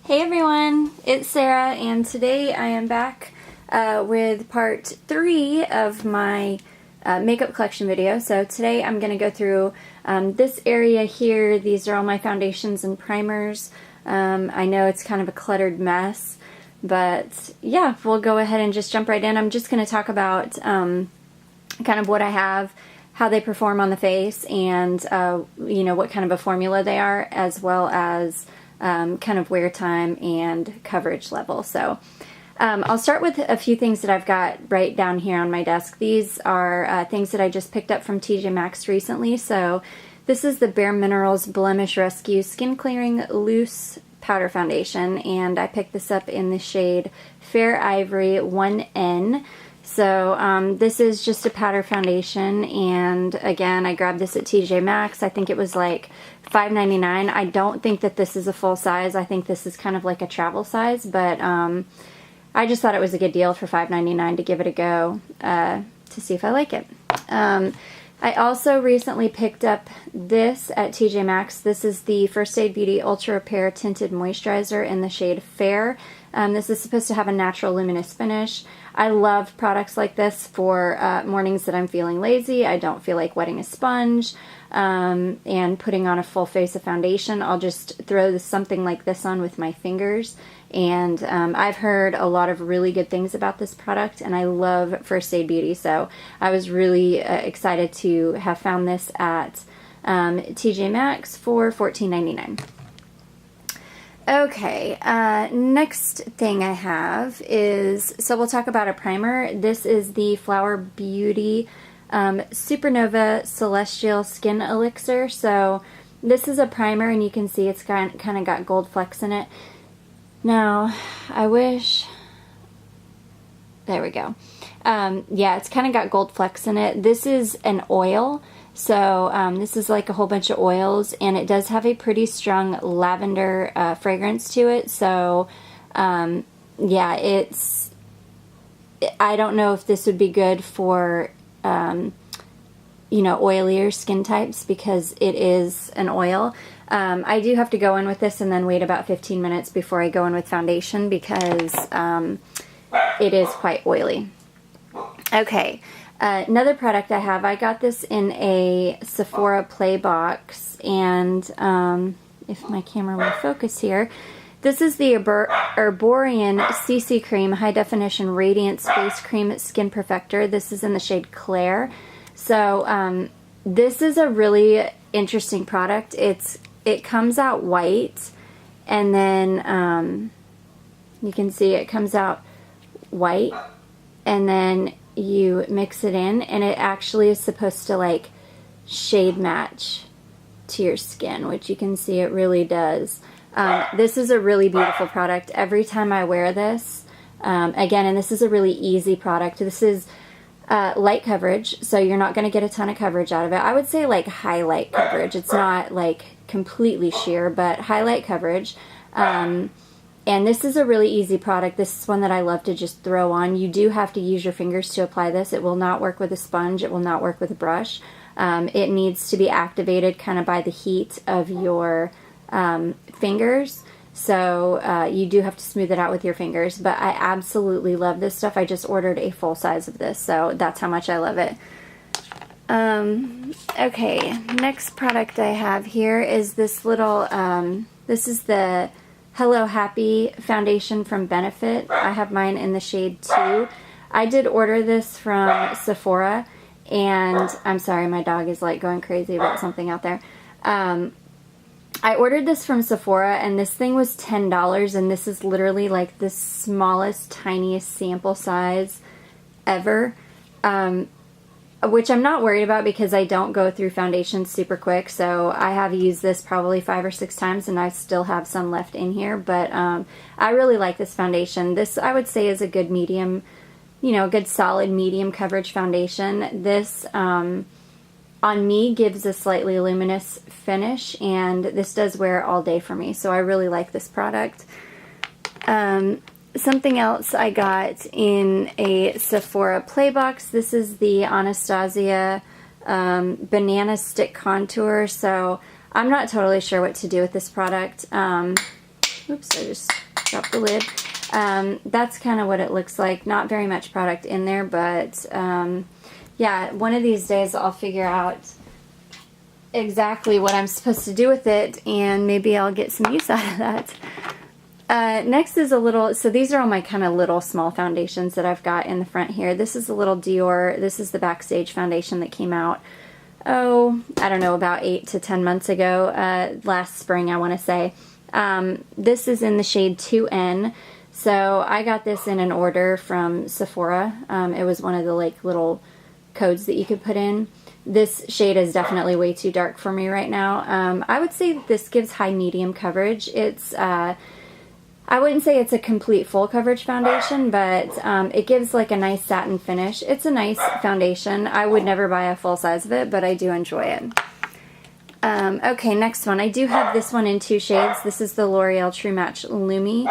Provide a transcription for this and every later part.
Hey everyone, it's Sarah, and today I am back with part 3 of my makeup collection video. So today I'm going to go through this area here. These are all my foundations and primers. I know it's kind of a cluttered mess, but yeah, we'll go ahead and just jump right in. I'm just going to talk about kind of what I have, how they perform on the face, and you know, what kind of a formula they are, as well as kind of wear time and coverage level. So I'll start with a few things that I've got right down here on my desk. These are things that I just picked up from TJ Maxx recently. So this is the Bare Minerals Blemish Rescue Skin Clearing Loose Powder Foundation, and I picked this up in the shade Fair Ivory 1N. So this is just a powder foundation, and again, I grabbed this at TJ Maxx. I think it was like $5.99. I don't think that this is a full size. I think this is kind of like a travel size, but I just thought it was a good deal for $5.99 to give it a go to see if I like it. I also recently picked up this at TJ Maxx. This is the First Aid Beauty Ultra Repair Tinted Moisturizer in the shade Fair. This is supposed to have a natural luminous finish. I love products like this for mornings that I'm feeling lazy. I don't feel like wetting a sponge and putting on a full face of foundation. I'll just throw something like this on with my fingers. And I've heard a lot of really good things about this product, and I love First Aid Beauty, so I was really excited to have found this at TJ Maxx for $14.99. Okay, next thing I have is, so we'll talk about a primer. This is the Flower Beauty Supernova Celestial Skin Elixir. So this is a primer, and you can see it's kind of got gold flecks in it. Now, I wish, there we go. Yeah, it's kind of got gold flecks in it. This is an oil. So this is like a whole bunch of oils, and it does have a pretty strong lavender fragrance to it. So yeah, I don't know if this would be good for you know, oilier skin types, because it is an oil. I do have to go in with this and then wait about 15 minutes before I go in with foundation, because it is quite oily. Okay. Another product I have, I got this in a Sephora Play box, and if my camera will focus here, this is the Herborian CC Cream High Definition Radiance Face Cream Skin Perfector. This is in the shade Claire. So this is a really interesting product. It comes out white, and then you can see it comes out white, and then you mix it in, and it actually is supposed to like shade match to your skin, which you can see it really does. This is a really beautiful product. Every time I wear this, again, and this is a really easy product. This is light coverage, so you're not going to get a ton of coverage out of it. I would say like highlight coverage. It's not like completely sheer, but highlight coverage. And this is a really easy product. This is one that I love to just throw on. You do have to use your fingers to apply this. It will not work with a sponge. It will not work with a brush. It needs to be activated kind of by the heat of your fingers. So you do have to smooth it out with your fingers. But I absolutely love this stuff. I just ordered a full size of this, so that's how much I love it. Okay, next product I have here is this little, this is the Hello Happy foundation from Benefit. I have mine in the shade 2. I did order this from Sephora, and I'm sorry, my dog is like going crazy about something out there. I ordered this from Sephora, and this thing was $10, and this is literally like the smallest, tiniest sample size ever. Which I'm not worried about, because I don't go through foundations super quick, so I have used this probably 5 or 6 times, and I still have some left in here, but I really like this foundation. This, I would say, is a good medium, you know, a good solid medium coverage foundation. This, on me, gives a slightly luminous finish, and this does wear all day for me, so I really like this product. Something else I got in a Sephora Play box. This is the Anastasia Banana Stick Contour. So I'm not totally sure what to do with this product. Oops, I just dropped the lid. That's kind of what it looks like. Not very much product in there, but yeah, one of these days I'll figure out exactly what I'm supposed to do with it, and maybe I'll get some use out of that. Next is a little, so these are all my kind of little small foundations that I've got in the front here. This is a little Dior, this is the Backstage foundation that came out, oh, I don't know, about 8 to 10 months ago, last spring I want to say. This is in the shade 2N, so I got this in an order from Sephora. It was one of the like little codes that you could put in. This shade is definitely way too dark for me right now. I would say this gives high medium coverage. It's, I wouldn't say it's a complete full coverage foundation, but it gives like a nice satin finish. It's a nice foundation. I would never buy a full size of it, but I do enjoy it. Okay, next one. I do have this one in 2 shades. This is the L'Oreal True Match Lumi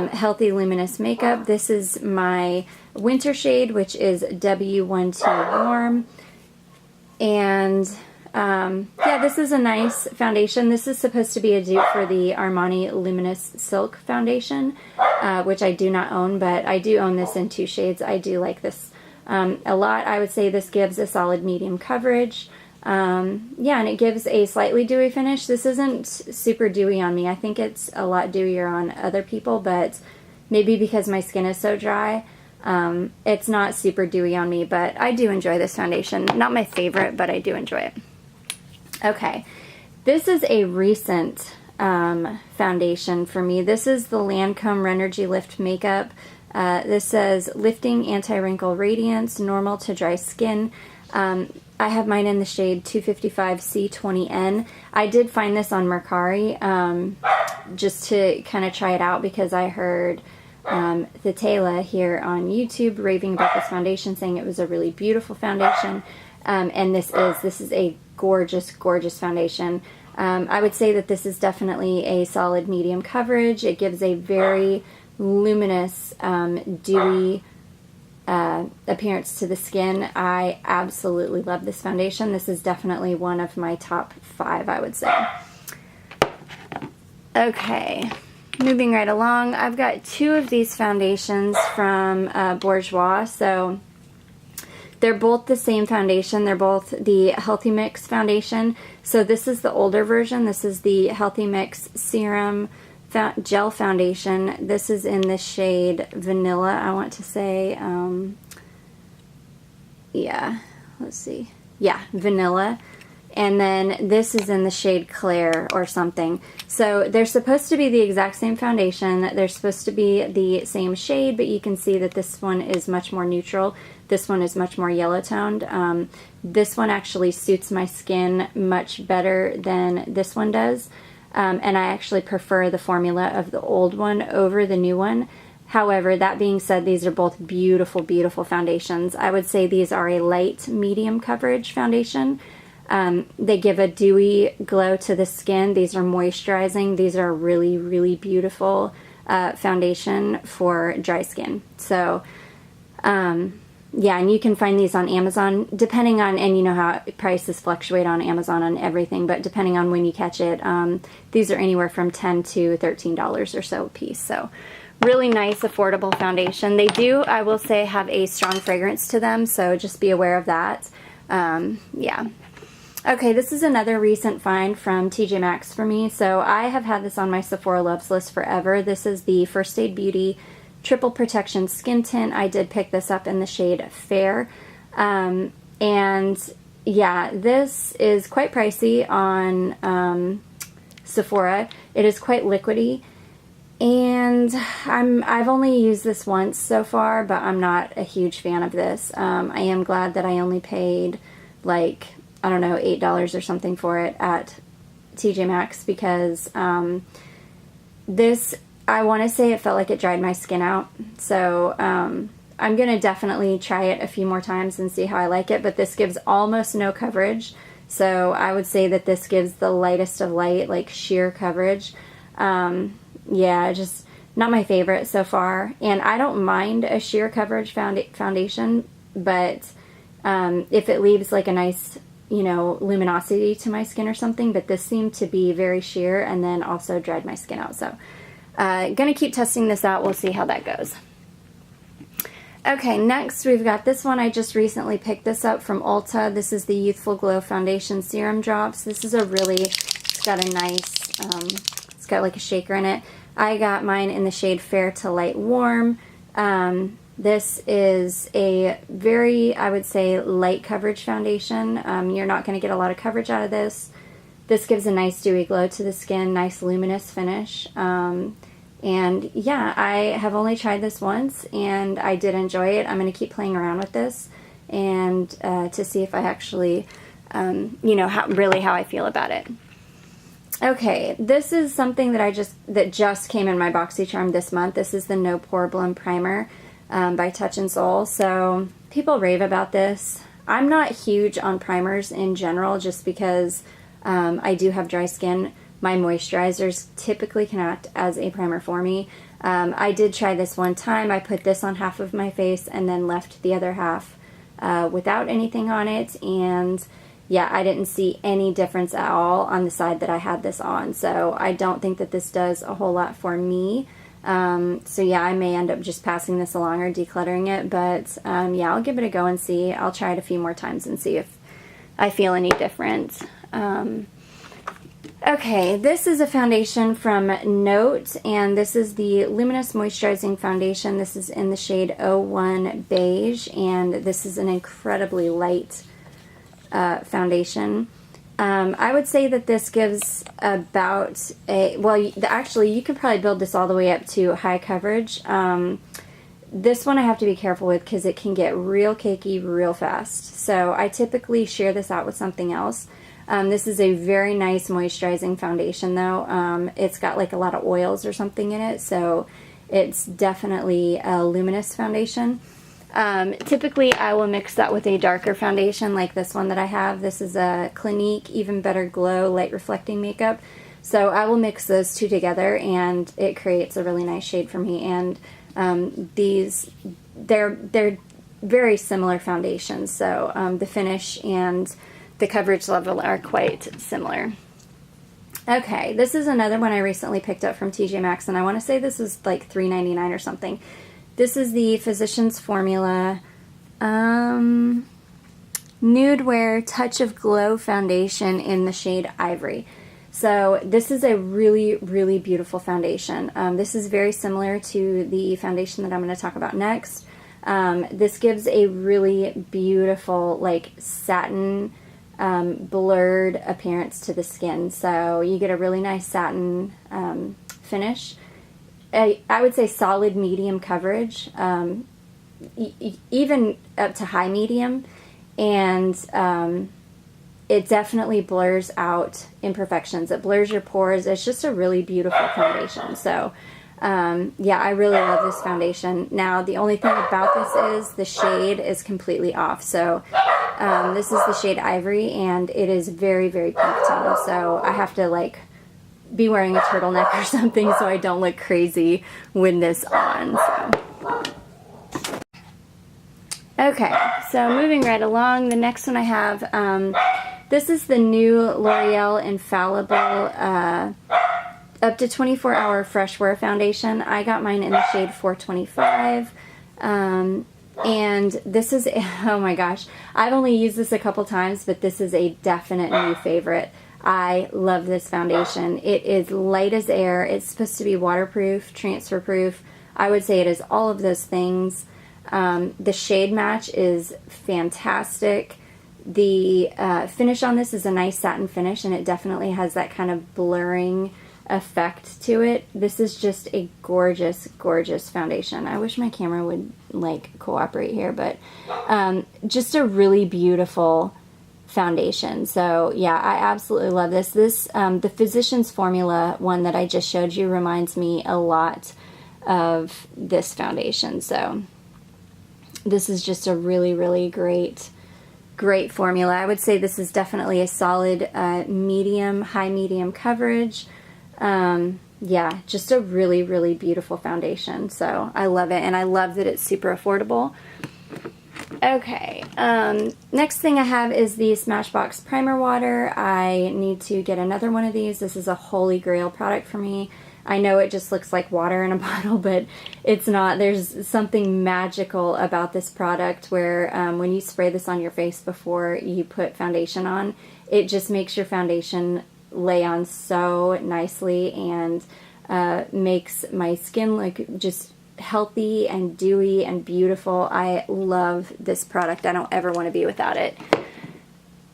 Healthy Luminous Makeup. This is my winter shade, which is W12 Warm. And yeah, this is a nice foundation. This is supposed to be a dupe for the Armani Luminous Silk Foundation, which I do not own, but I do own this in 2 shades. I do like this a lot. I would say this gives a solid medium coverage. Yeah, and it gives a slightly dewy finish. This isn't super dewy on me. I think it's a lot dewier on other people, but maybe because my skin is so dry, it's not super dewy on me, but I do enjoy this foundation. Not my favorite, but I do enjoy it. Okay, this is a recent foundation for me. This is the Lancome Renergy Lift Makeup. This says Lifting Anti-Wrinkle Radiance, Normal to Dry Skin. I have mine in the shade 255C20N. I did find this on Mercari just to kind of try it out because I heard Thetela here on YouTube raving about this foundation, saying it was a really beautiful foundation, and this is a gorgeous, gorgeous foundation. I would say that this is definitely a solid medium coverage. It gives a very luminous, dewy appearance to the skin. I absolutely love this foundation. This is definitely one of my top 5, I would say. Okay. Moving right along, I've got 2 of these foundations from Bourjois. So they're both the same foundation. They're both the Healthy Mix foundation. So this is the older version. This is the Healthy Mix Serum Gel Foundation. This is in the shade Vanilla, I want to say. Yeah, let's see. Yeah, Vanilla. And then this is in the shade Claire or something. So they're supposed to be the exact same foundation. They're supposed to be the same shade, but you can see that this one is much more neutral. This one is much more yellow toned. This one actually suits my skin much better than this one does. And I actually prefer the formula of the old one over the new one. However, that being said, these are both beautiful, beautiful foundations. I would say these are a light medium coverage foundation. They give a dewy glow to the skin. These are moisturizing. These are really, really beautiful foundation for dry skin. So, yeah, and you can find these on Amazon, depending on, and you know how prices fluctuate on Amazon on everything, but depending on when you catch it, these are anywhere from $10 to $13 or so a piece. So, really nice, affordable foundation. They do, I will say, have a strong fragrance to them, so just be aware of that. Yeah. Okay, this is another recent find from TJ Maxx for me. So I have had this on my Sephora Loves list forever. This is the First Aid Beauty Triple Protection Skin Tint. I did pick this up in the shade Fair. And yeah, this is quite pricey on Sephora. It is quite liquidy. And I've only used this once so far, but I'm not a huge fan of this. I am glad that I only paid like, I don't know, $8 or something for it at TJ Maxx because this, I want to say it felt like it dried my skin out. So I'm going to definitely try it a few more times and see how I like it, but this gives almost no coverage. So I would say that this gives the lightest of light, like sheer coverage. Yeah, just not my favorite so far. And I don't mind a sheer coverage foundation, but if it leaves like a nice, you know, luminosity to my skin or something, but this seemed to be very sheer and then also dried my skin out. So Gonna keep testing this out. We'll see how that goes. Okay, next we've got this one. I just recently picked this up from Ulta. This is the Youthful Glow Foundation Serum Drops. This is a really, it's got a nice, it's got like a shaker in it. I got mine in the shade Fair to Light Warm. This is a very, I would say, light coverage foundation. You're not going to get a lot of coverage out of this. This gives a nice dewy glow to the skin, nice luminous finish. And yeah, I have only tried this once and I did enjoy it. I'm going to keep playing around with this and to see if I actually, you know, how I feel about it. Okay, this is something that just came in my BoxyCharm this month. This is the No Pore Blend Primer by Touch in Soul. So people rave about this. I'm not huge on primers in general just because I do have dry skin. My moisturizers typically can act as a primer for me. I did try this one time. I put this on half of my face and then left the other half without anything on it. And yeah, I didn't see any difference at all on the side that I had this on. So I don't think that this does a whole lot for me. So yeah, I may end up just passing this along or decluttering it. But yeah, I'll give it a go and see. I'll try it a few more times and see if I feel any different. Okay, this is a foundation from Note, and this is the Luminous Moisturizing Foundation. This is in the shade 01 Beige, and this is an incredibly light foundation. I would say that this gives about a, well, actually, you could probably build this all the way up to high coverage. This one I have to be careful with because it can get real cakey real fast. So I typically share this out with something else. This is a very nice moisturizing foundation though. It's got like a lot of oils or something in it, so it's definitely a luminous foundation. Typically I will mix that with a darker foundation like this one that I have. This is a Clinique Even Better Glow Light Reflecting Makeup. So I will mix those two together and it creates a really nice shade for me. And they're very similar foundations, so the finish and the coverage level are quite similar. Okay, this is another one I recently picked up from TJ Maxx, and I want to say this is like $3.99 or something. This is the Physicians Formula Nude Wear Touch of Glow Foundation in the shade Ivory. So this is a really, really beautiful foundation. This is very similar to the foundation that I'm going to talk about next. This gives a really beautiful, like, satin blurred appearance to the skin. So you get a really nice satin finish. I would say solid medium coverage, even up to high medium, and it definitely blurs out imperfections. It blurs your pores. It's just a really beautiful foundation. So yeah, I really love this foundation. Now the only thing about this is the shade is completely off. So this is the shade Ivory, and it is very, very pink tone. So I have to like be wearing a turtleneck or something so I don't look crazy with this on. So. Okay, so moving right along, the next one I have, this is the new L'Oreal Infallible up to 24-hour fresh wear foundation. I got mine in the shade 425. And this is, oh my gosh, I've only used this a couple times, but this is a definite new favorite. I love this foundation. It is light as air. It's supposed to be waterproof, transfer proof. I would say it is all of those things. The shade match is fantastic. The finish on this is a nice satin finish, and it definitely has that kind of blurring effect to it. This is just a gorgeous, gorgeous foundation. I wish my camera would like cooperate here, but just a really beautiful foundation. So yeah, I absolutely love this. The Physicians Formula one that I just showed you reminds me a lot of this foundation. So this is just a really, really great formula. I would say this is definitely a solid medium, high medium coverage. Yeah, just a really, really beautiful foundation. So I love it, and I love that it's super affordable. Okay, next thing I have is the Smashbox Primer Water. I need to get another one of these. This is a holy grail product for me. I know it just looks like water in a bottle, but it's not. There's something magical about this product where when you spray this on your face before you put foundation on, it just makes your foundation lay on so nicely and makes my skin look just healthy and dewy and beautiful. I love this product. I don't ever want to be without it.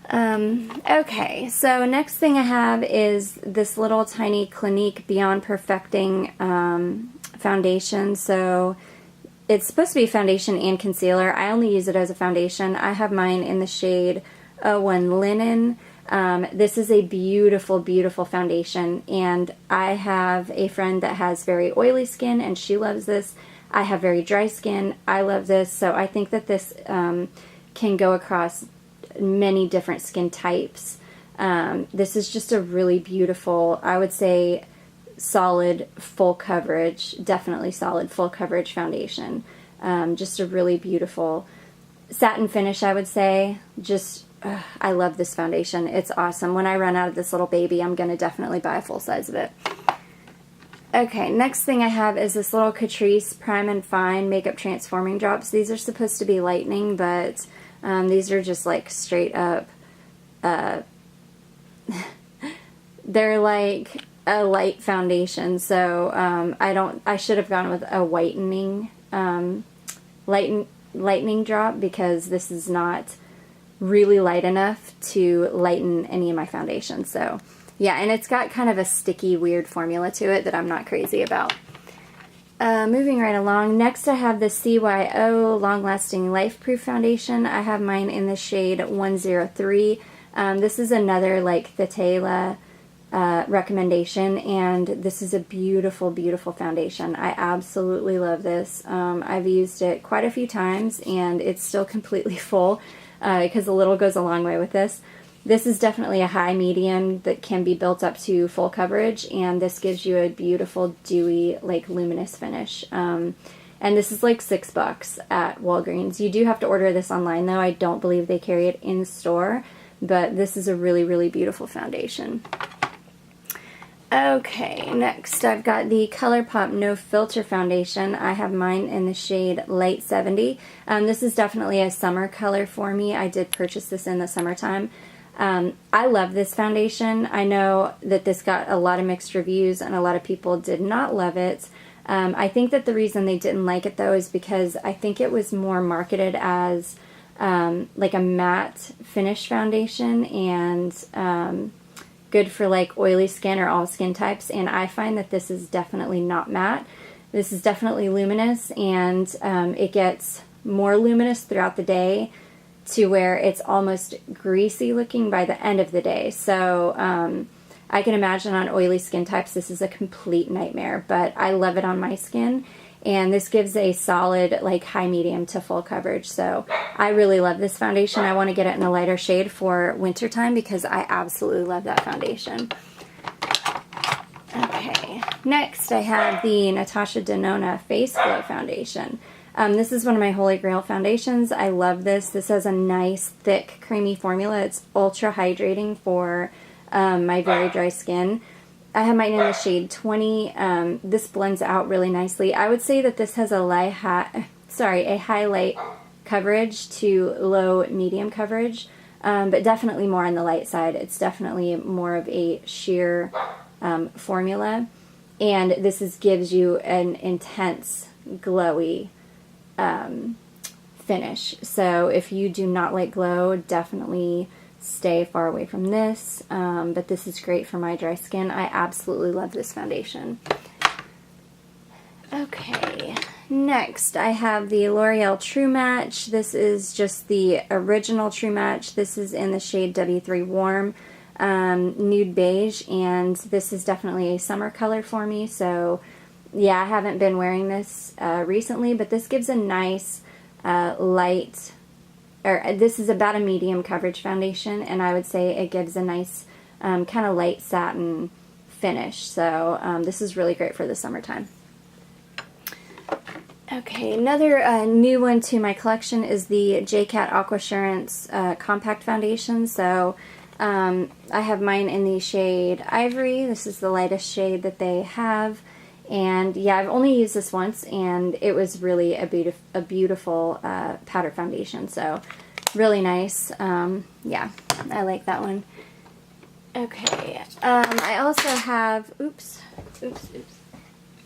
Okay, so next thing I have is this little tiny Clinique Beyond Perfecting foundation. So it's supposed to be foundation and concealer. I only use it as a foundation. I have mine in the shade 01 Linen. This is a beautiful, beautiful foundation, and I have a friend that has very oily skin, and she loves this. I have very dry skin. I love this, so I think that this can go across many different skin types. This is just a really beautiful, I would say, solid full coverage, definitely solid full coverage foundation. Just a really beautiful satin finish, I would say. Just I love this foundation. It's awesome. When I run out of this little baby, I'm going to definitely buy a full size of it. Okay, next thing I have is this little Catrice Prime and Fine Makeup Transforming Drops. These are supposed to be lightening, but these are just like straight up, they're like a light foundation, so I should have gone with a whitening, lightening drop, because this is not really light enough to lighten any of my foundation. So yeah, and it's got kind of a sticky, weird formula to it that I'm not crazy about. Moving right along, next I have the CYO Long Lasting Life Proof Foundation. I have mine in the shade 103. This is another like Thetela recommendation, and this is a beautiful, beautiful foundation. I absolutely love this. I've used it quite a few times, and it's still completely full because a little goes a long way with this. This is definitely a high medium that can be built up to full coverage, and this gives you a beautiful, dewy, like luminous finish. And this is like $6 at Walgreens. You do have to order this online though. I don't believe they carry it in store, but this is a really, really beautiful foundation. Okay, next I've got the ColourPop No Filter Foundation. I have mine in the shade Light 70. This is definitely a summer color for me. I did purchase this in the summertime. I love this foundation. I know that this got a lot of mixed reviews and a lot of people did not love it. I think that the reason they didn't like it though is because I think it was more marketed as like a matte finish foundation and good for like oily skin or all skin types, and I find that this is definitely not matte. This is definitely luminous, and it gets more luminous throughout the day to where it's almost greasy looking by the end of the day. So I can imagine on oily skin types this is a complete nightmare, but I love it on my skin, and this gives a solid like high medium to full coverage. So I really love this foundation. I want to get it in a lighter shade for wintertime because I absolutely love that foundation. Okay, next I have the Natasha Denona Face Glow Foundation. This is one of my holy grail foundations. I love this. This has a nice, thick, creamy formula. It's ultra hydrating for my very dry skin. I have mine in the shade 20. This blends out really nicely. I would say that this has a highlight coverage to low medium coverage, but definitely more on the light side. It's definitely more of a sheer formula, and this gives you an intense, glowy finish. So if you do not like glow, definitely stay far away from this, but this is great for my dry skin. I absolutely love this foundation. Okay, next I have the L'Oreal True Match. This is just the original True Match. This is in the shade W3 Warm Nude Beige, and this is definitely a summer color for me. So yeah, I haven't been wearing this recently, but this gives a nice light, or this is about a medium coverage foundation, and I would say it gives a nice kind of light satin finish. So this is really great for the summertime. Okay, another new one to my collection is the JCat Aquassurance Compact Foundation. So I have mine in the shade Ivory. This is the lightest shade that they have. And yeah, I've only used this once, and it was really a beautiful powder foundation. So really nice. Yeah, I like that one. Okay, I also have, oops,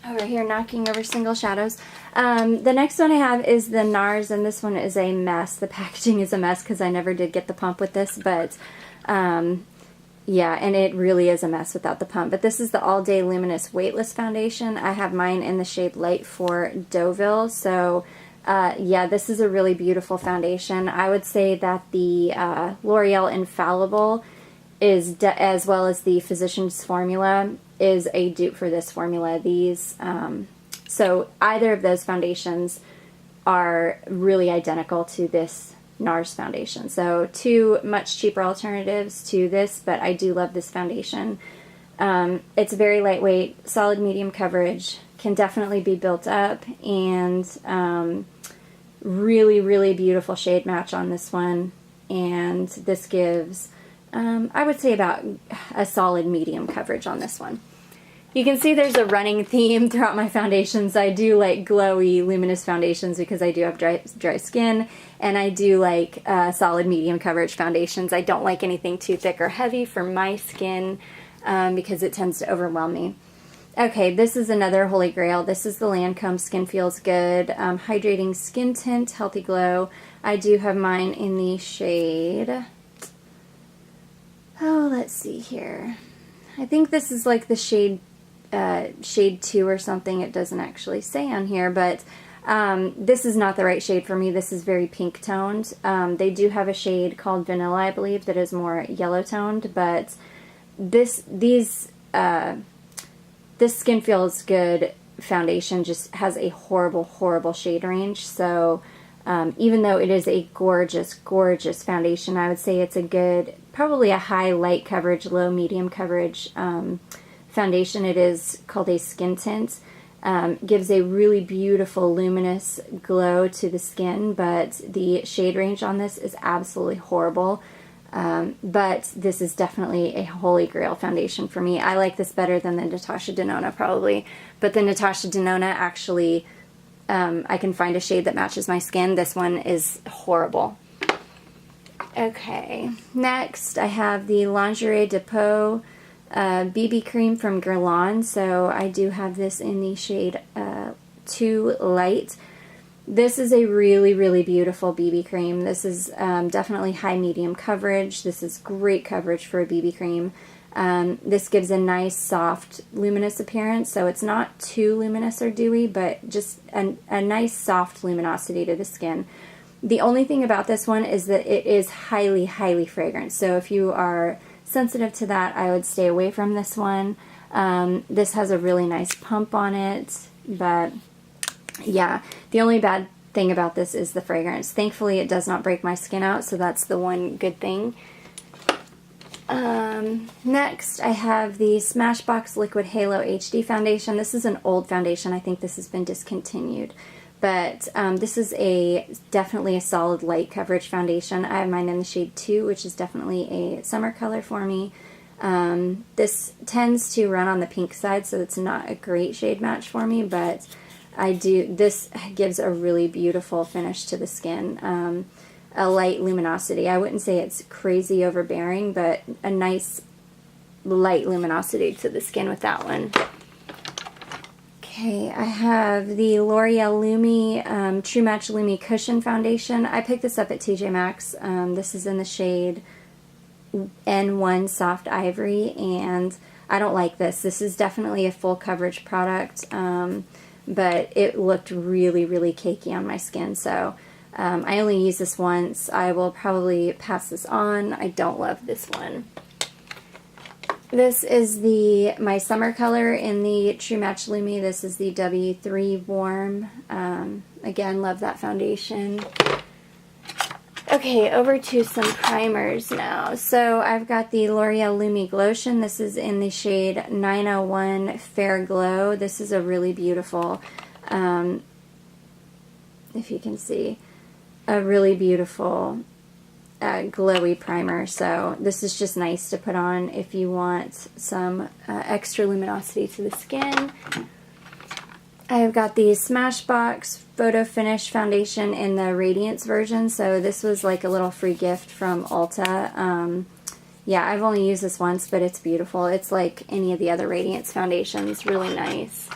over here knocking over single shadows. The next one I have is the Nars, and this one is a mess. The packaging is a mess because I never did get the pump with this, but yeah, and it really is a mess without the pump. But this is the All Day Luminous Weightless Foundation. I have mine in the shade Light for Deauville, so yeah, this is a really beautiful foundation. I would say that the L'Oreal Infallible is, as well as the Physicians Formula, is a dupe for this formula. These, so either of those foundations are really identical to this Nars foundation. So two much cheaper alternatives to this, but I do love this foundation. It's very lightweight, solid medium coverage, can definitely be built up, and really, really beautiful shade match on this one. And this gives, I would say, about a solid medium coverage on this one. You can see there's a running theme throughout my foundations. I do like glowy, luminous foundations because I do have dry skin, and I do like solid medium coverage foundations. I don't like anything too thick or heavy for my skin because it tends to overwhelm me. Okay, this is another holy grail. This is the Lancome Skin Feels Good Hydrating Skin Tint Healthy Glow. I do have mine in the shade, oh, let's see here. I think this is like the shade 2 or something. It doesn't actually say on here, but this is not the right shade for me. This is very pink toned. They do have a shade called Vanilla, I believe, that is more yellow toned, but this Skin Feels Good foundation just has a horrible, horrible shade range. So even though it is a gorgeous, gorgeous foundation, I would say it's a good, probably a high light coverage, low medium coverage foundation. It is called a skin tint. Gives a really beautiful luminous glow to the skin, but the shade range on this is absolutely horrible. But this is definitely a holy grail foundation for me. I like this better than the Natasha Denona probably, but the Natasha Denona actually, I can find a shade that matches my skin. This one is horrible. Okay, next I have the Lingerie Depot BB cream from Guerlain. So I do have this in the shade 2 Light. This is a really, really beautiful BB cream. This is definitely high medium coverage. This is great coverage for a BB cream. This gives a nice soft luminous appearance, so it's not too luminous or dewy, but just a nice soft luminosity to the skin. The only thing about this one is that it is highly, highly fragrant. So if you are sensitive to that, I would stay away from this one. This has a really nice pump on it, but yeah, the only bad thing about this is the fragrance. Thankfully, it does not break my skin out, so that's the one good thing. Next, I have the Smashbox Liquid Halo HD Foundation. This is an old foundation. I think this has been discontinued. But this is definitely a solid light coverage foundation. I have mine in the shade 2, which is definitely a summer color for me. This tends to run on the pink side, so it's not a great shade match for me, but this gives a really beautiful finish to the skin. A light luminosity. I wouldn't say it's crazy overbearing, but a nice light luminosity to the skin with that one. Okay, I have the L'Oreal Lumi True Match Lumi Cushion Foundation. I picked this up at TJ Maxx. This is in the shade N1 Soft Ivory, and I don't like this. This is definitely a full coverage product, but it looked really, really cakey on my skin, so I only use this once. I will probably pass this on. I don't love this one. This is my summer color in the True Match Lumi. This is the W3 Warm. Again, love that foundation. Okay, over to some primers now. So I've got the L'Oreal Lumi Glotion. This is in the shade 901 Fair Glow. This is a really beautiful, if you can see, a really beautiful glowy primer, so this is just nice to put on if you want some extra luminosity to the skin. I've got the Smashbox Photo Finish Foundation in the Radiance version, so this was like a little free gift from Ulta. Yeah, I've only used this once, but it's beautiful. It's like any of the other Radiance foundations, really nice.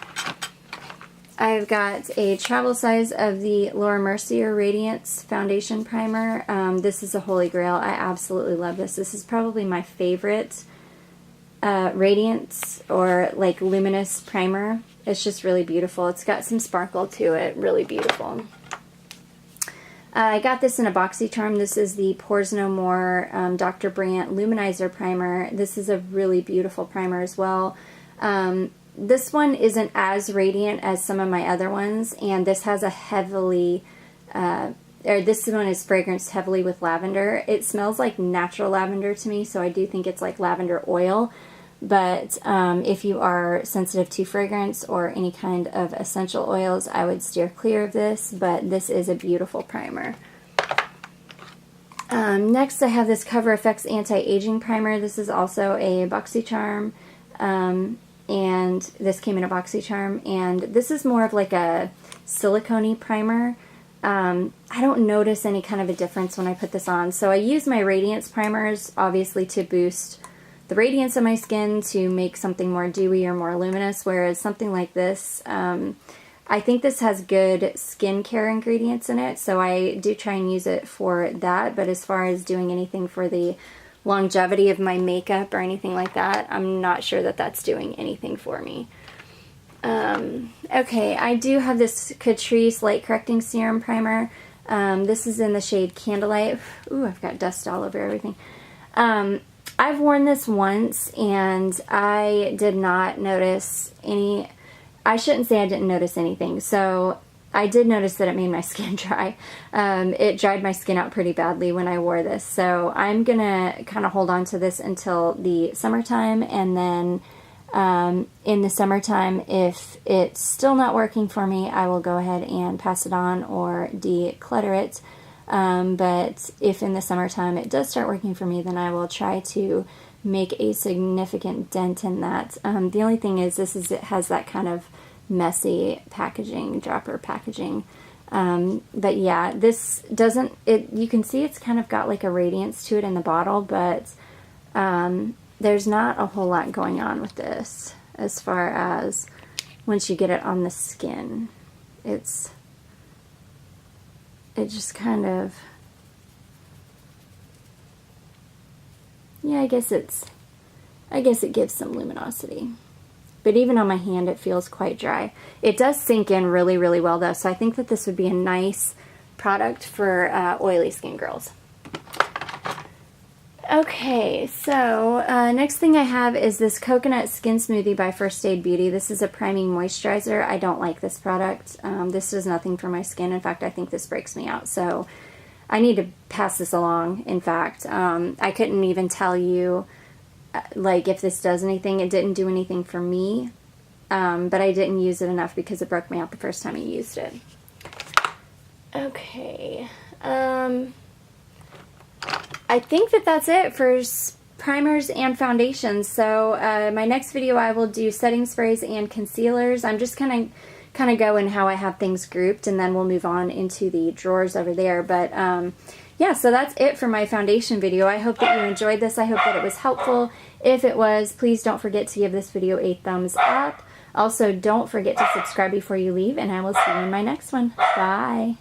I've got a travel size of the Laura Mercier Radiance Foundation Primer. This is a holy grail. I absolutely love this. This is probably my favorite Radiance or like luminous primer. It's just really beautiful. It's got some sparkle to it. Really beautiful. I got this in a BoxyCharm. This is the Pores No More Dr. Brandt Luminizer Primer. This is a really beautiful primer as well. This one isn't as radiant as some of my other ones, and this has a heavily, this one is fragranced heavily with lavender. It smells like natural lavender to me, so I do think it's like lavender oil. But if you are sensitive to fragrance or any kind of essential oils, I would steer clear of this, but this is a beautiful primer. Next I have this Cover FX Anti-Aging Primer. This is also a BoxyCharm, and this came in a BoxyCharm, and this is more of like a silicone-y primer. I don't notice any kind of a difference when I put this on. So I use my Radiance primers, obviously, to boost the radiance of my skin, to make something more dewy or more luminous, whereas something like this, I think this has good skincare ingredients in it, so I do try and use it for that, but as far as doing anything for the longevity of my makeup or anything like that, I'm not sure that that's doing anything for me. Okay, I do have this Catrice Light Correcting Serum Primer. This is in the shade Candlelight. Ooh, I've got dust all over everything. I've worn this once, and I did not notice any, I shouldn't say I didn't notice anything. So I did notice that it made my skin dry. It dried my skin out pretty badly when I wore this. So I'm going to kind of hold on to this until the summertime, and then in the summertime, if it's still not working for me, I will go ahead and pass it on or declutter it. But if in the summertime it does start working for me, then I will try to make a significant dent in that. The only thing is, it has that kind of messy packaging, dropper packaging. But yeah, this doesn't, you can see it's kind of got like a radiance to it in the bottle, but there's not a whole lot going on with this as far as once you get it on the skin. It just kind of, yeah, I guess it gives some luminosity. But even on my hand, it feels quite dry. It does sink in really, really well though, so I think that this would be a nice product for oily skin girls. Okay, so next thing I have is this Coconut Skin Smoothie by First Aid Beauty. This is a priming moisturizer. I don't like this product. This does nothing for my skin. In fact, I think this breaks me out. So I need to pass this along, in fact. I couldn't even tell you like if this does anything. It didn't do anything for me, but I didn't use it enough because it broke me out the first time I used it. Okay, I think that that's it for primers and foundations. So my next video I will do setting sprays and concealers. I'm just kind of going how I have things grouped, and then we'll move on into the drawers over there. But yeah, so that's it for my foundation video. I hope that you enjoyed this. I hope that it was helpful. If it was, please don't forget to give this video a thumbs up. Also, don't forget to subscribe before you leave, and I will see you in my next one. Bye.